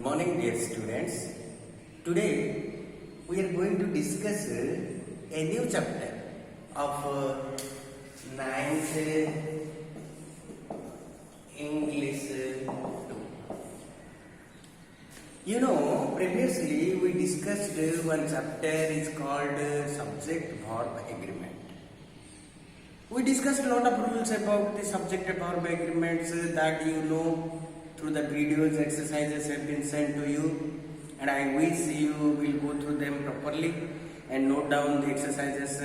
morning, dear students. Today we are going to discuss a new chapter of ninth English 2. Previously we discussed one chapter is called subject-verb agreement. We discussed a lot of rules about the subject-verb agreements that you know through the videos. Exercises have been sent to you, and I wish you will go through them properly and note down the exercises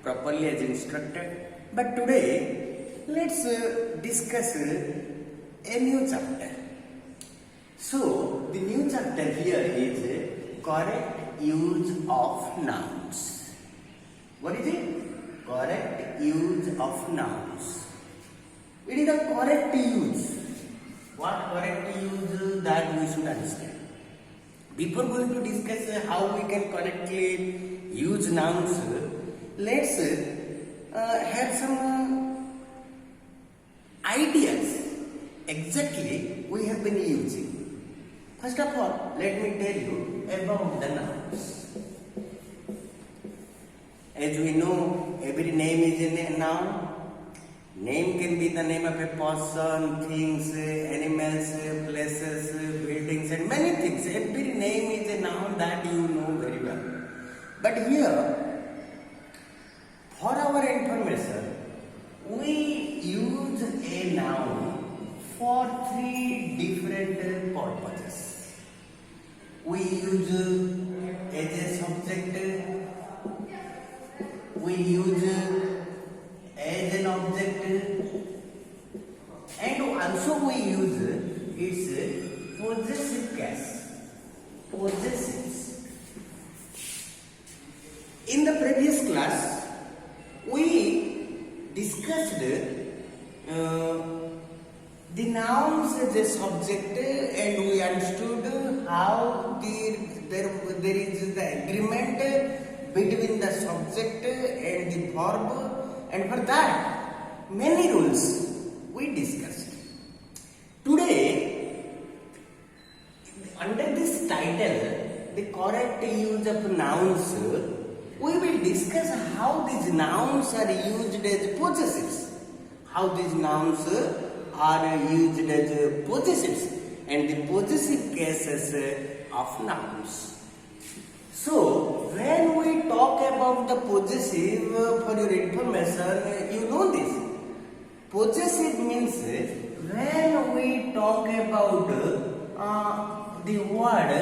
properly as instructed. But today let's discuss a new chapter. So the new chapter here is correct use of nouns. What is it? Correct use of nouns. It is the correct use. What correct use that we should understand. Before going to discuss how we can correctly use nouns, let's have some ideas exactly we have been using. First of all, let me tell you about the nouns. As we know, every name is a noun. Name can be the name of a person, things, animals, places, buildings, and many things. Every name is a noun that you know very well. But here, for our information, we use a noun for three different purposes. We use as a subject, we use as an object, and also we use its possessive case. Possessives. In the previous class, we discussed the nouns as a subject, and we understood how there is the agreement between the subject and the verb. And for that, many rules we discussed. Today, under this title, the correct use of nouns, we will discuss how these nouns are used as possessives. How these nouns are used as possessives and the possessive cases of nouns. So, when we talk about the possessive, for your information, you know this. Possessive means when we talk about the word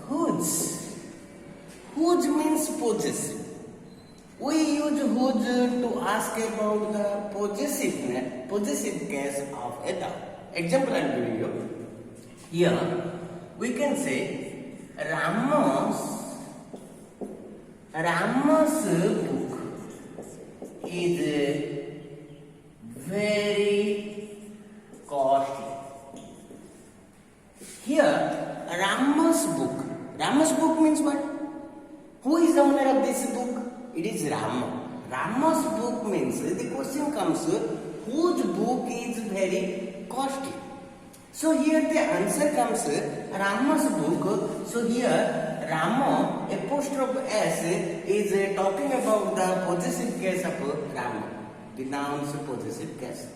whose. Whose means possessive. We use whose to ask about the possessive case of a noun. Example I am giving you. Here, we can say Rama's book is very costly. Here, Rama's book means what? Who is the owner of this book? It is Rama. Rama's book means the question comes, whose book is very costly? So here the answer comes Rama's book. So here Rama apostrophe S is talking about the possessive case of Rama, the noun's possessive case.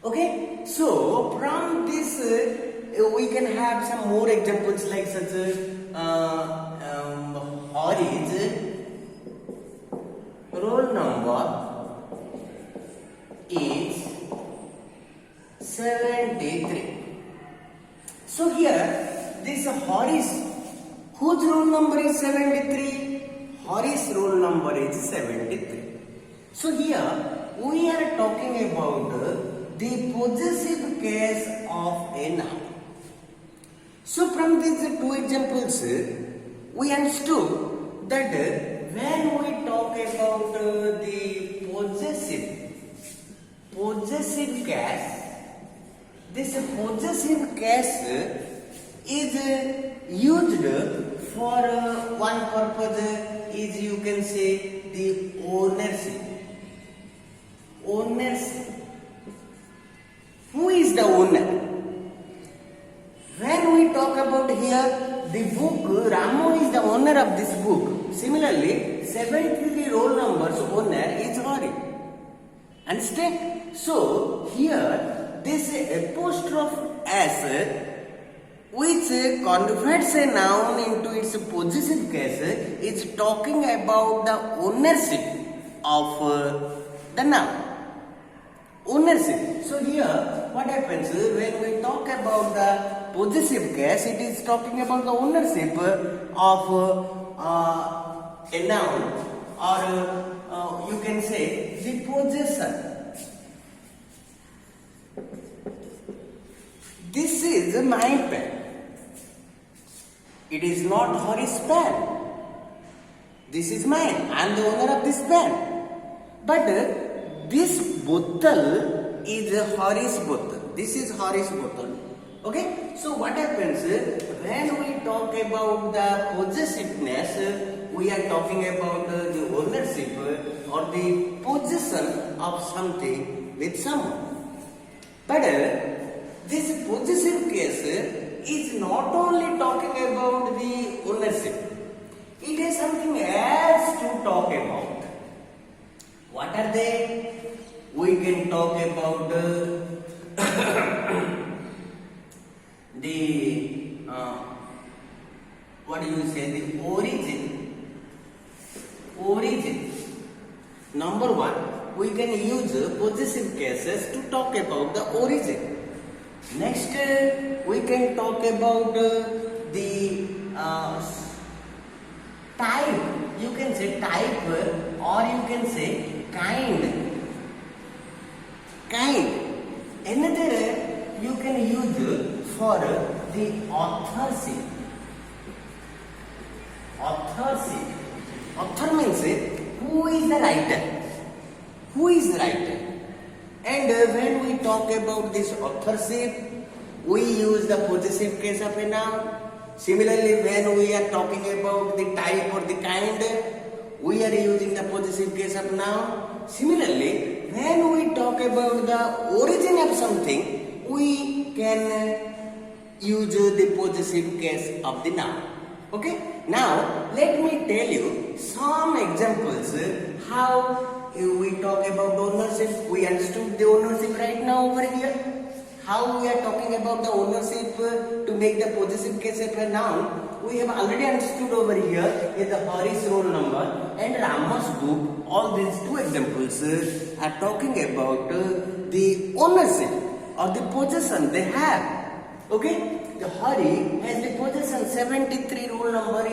Okay, so from this we can have some more examples like such Hari's roll number is 73. So here this Horace, whose roll number is 73? Horace's roll number is 73. So here we are talking about the possessive case of a noun. So from these two examples, we understood that when we talk about the possessive case, this possessive case is used for one purpose, is you can say the ownership. Who is the owner? we talk about here, the book, Ramo is the owner of this book. Similarly, 73 roll numbers owner is Hari. Understand? So, here, this apostrophe S, which converts a noun into its possessive case, is talking about the ownership of the noun. Ownership. So here, what happens when we talk about the possessive case, it is talking about the ownership of a noun, or you can say the possession. This is my pen. It is not Hari's pen. This is mine. I am the owner of this pen. But this bottle is Hari's bottle. This is Hari's bottle. Okay? So what happens when we talk about the possessiveness, we are talking about the ownership or the possession of something with someone. But this possessive case is not only talking about the ownership. It has something else to talk about. What are they? We can talk about the what do you say? The origin. Origin. Number one, we can use possessive cases to talk about the origin. Next, we can talk about the type. You can say type, or you can say kind. Kind. Another you can use for the authorship. Authorship. Author means who is the writer? Who is the writer? And when we talk about this authorship, we use the possessive case of a noun. Similarly, when we are talking about the type or the kind, we are using the possessive case of noun. Similarly, when we talk about the origin of something, we can use the possessive case of the noun. Okay? Now, let me tell you some examples how we talk about ownership. We understood the ownership right now over here. How we are talking about the ownership to make the possessive case of a noun. We have already understood over here is the Hari's roll number and Rama's book. All these two examples are talking about the ownership or the possession they have. Okay? The Hari has the possession 73 roll number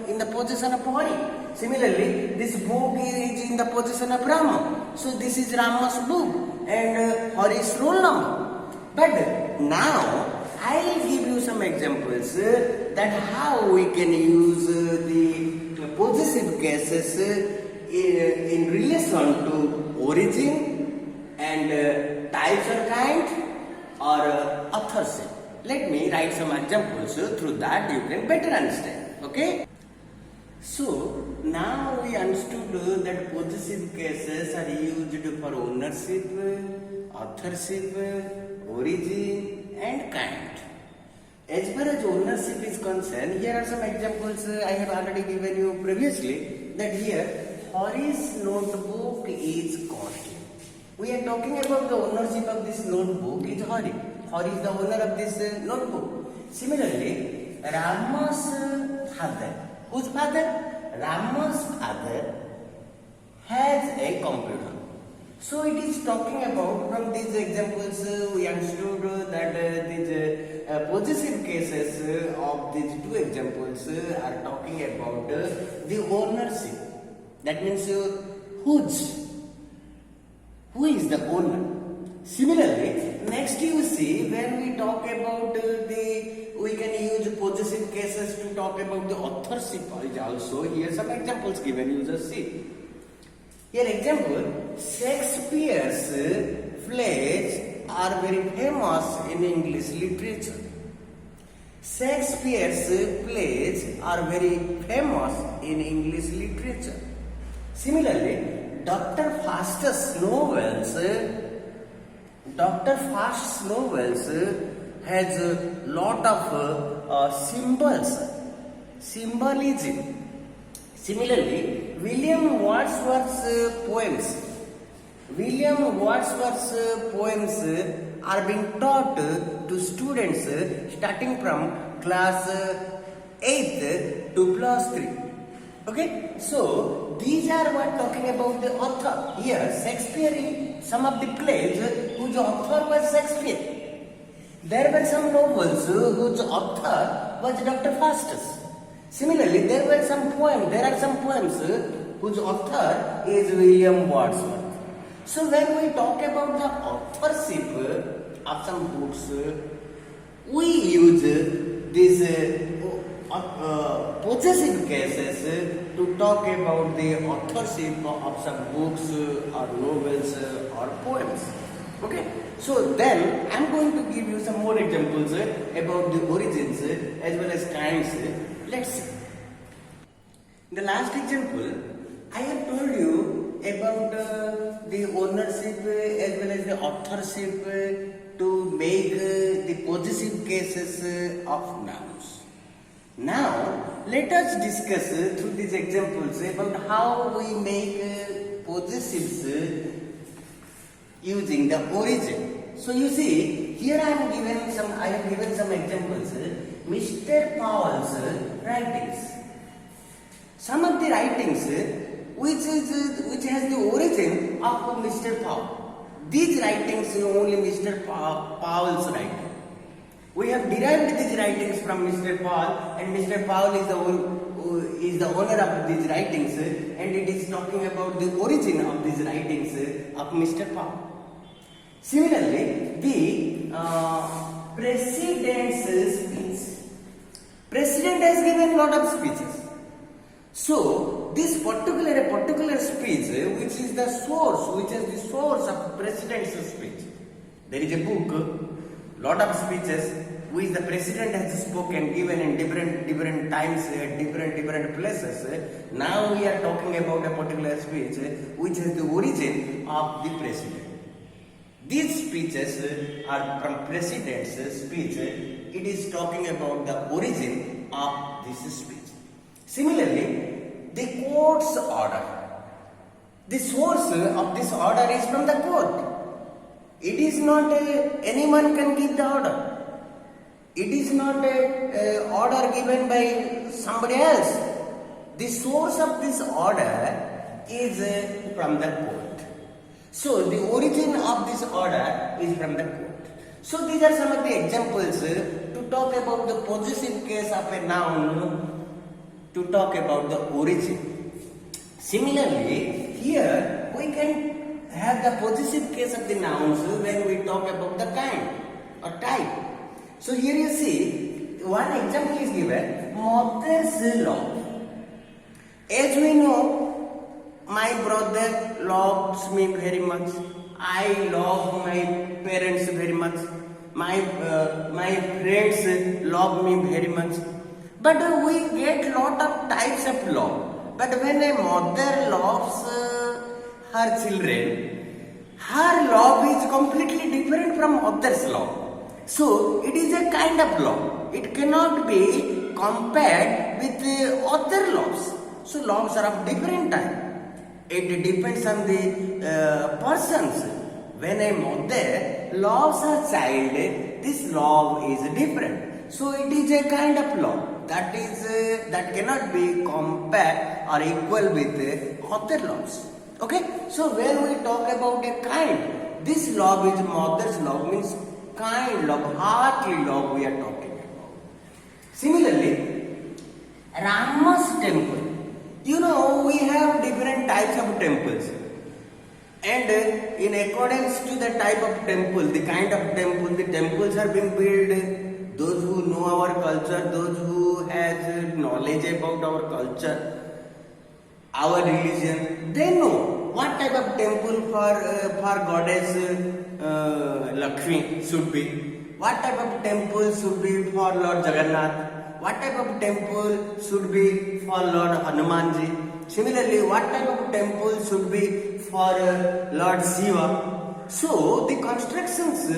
in the possession of Hari. Similarly, this book is in the possession of Rama. So this is Rama's book and Hari's roll number. But now I will give you some examples that how we can use the possessive cases in relation to origin and types or kind or authorship. Let me write some examples through that you can better understand. Okay? So now we understood that possessive cases are used for ownership, authorship, origin and kind. As far as ownership is concerned, here are some examples I have already given you previously, that here Hari's notebook is costly. We are talking about the ownership of this notebook is Hari. Hari is the owner of this notebook. Similarly, Rama's father. Whose father? Rama's father has a computer. So it is talking about, from these examples we understood that these possessive cases of these two examples are talking about the ownership. That means who is the owner. Similarly, next you see when we talk about we can use possessive cases to talk about the authorship also. Here some examples given, you just see. Here example, Shakespeare's plays are very famous in English literature. Shakespeare's plays are very famous in English literature. Similarly, Dr. Faust's novels has a lot of symbolism. Similarly, William Wordsworth's poems are being taught to students starting from class 8th to plus 3. Okay, so these are what talking about the author. Here, Shakespeare in some of the plays whose author was Shakespeare. There were some novels whose author was Dr. Faustus. Similarly, there are some poems whose author is William Wordsworth. So when we talk about the authorship of some books, we use these possessive cases to talk about the authorship of some books or novels or poems. Okay, so then I am going to give you some more examples about the origins as well as kinds. Let's see. In the last example, I have told you about the ownership as well as the authorship to make the possessive cases of nouns. Now, let us discuss through these examples about how we make possessives using the origin. So you see, here I have given some examples. Mr. Powell's writings. Some of the writings which has the origin of Mr. Powell. These writings only Mr. Powell's writing. We have derived these writings from Mr. Powell, and Mr. Powell is the owner of these writings, and it is talking about the origin of these writings of Mr. Powell. Similarly, the president's speech. President has given a lot of speeches. So, this particular speech, which is the source of president's speech. There is a book, lot of speeches, which the president has spoken, given in different times at different places. Now we are talking about a particular speech, which is the origin of the president. These speeches are from president's speech. It is talking about the origin of this speech. Similarly, the court's order. The source of this order is from the court. It is not anyone can give the order. It is not a order given by somebody else. The source of this order is from the court. So the origin of this order is from the court. So these are some of the examples to talk about the possessive case of a noun, to talk about the origin. Similarly, here we can have the possessive case of the nouns when we talk about the kind or type. So here you see, one example is given, mother's love. As we know, my brother loves me very much. I love my parents very much. My friends love me very much. But we get lot of types of love. But when a mother loves her children, her love is completely different from others' love. So it is a kind of love. It cannot be compared with other loves. So loves are of different type. It depends on the persons. When a mother loves her child, this love is different. So it is a kind of love that cannot be compared or equal with other loves. Okay? So when we talk about a kind, this love is mother's love, means kind love, heartly love we are talking about. Similarly, Rama's temple. You know, we have different types of temples. And in accordance to the type of temple, the kind of temple, the temples are being built. Those who know our culture, those who has knowledge about our culture, our religion, they know what type of temple for goddess Lakshmi should be, what type of temple should be for Lord Jagannath, what type of temple should be for Lord Hanumanji. Similarly, what type of temple should be for Lord Shiva. So the constructions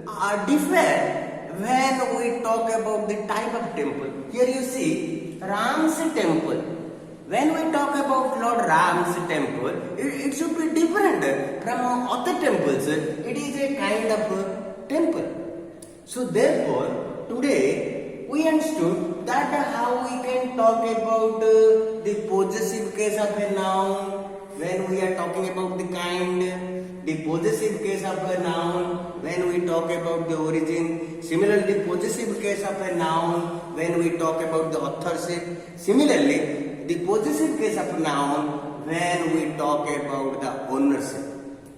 are different when we talk about the type of temple. Here you see Ram's temple. When we talk about Lord Ram's temple, it should be different from other temples. It is a kind of temple. So therefore, today we understood that how we can talk about the possessive case of a noun when we are talking about the kind, the possessive case of a noun when we talk about the origin, similarly possessive case of a noun when we talk about the authorship, similarly the possessive case of a noun when we talk about the ownership.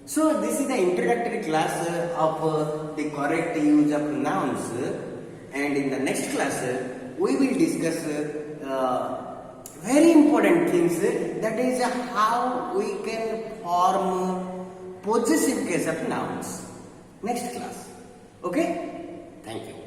So this is the introductory class of the correct use of nouns, and in the next class we will discuss very important things, that is how we can form possessive case of nouns. Next class. Okay? Thank you.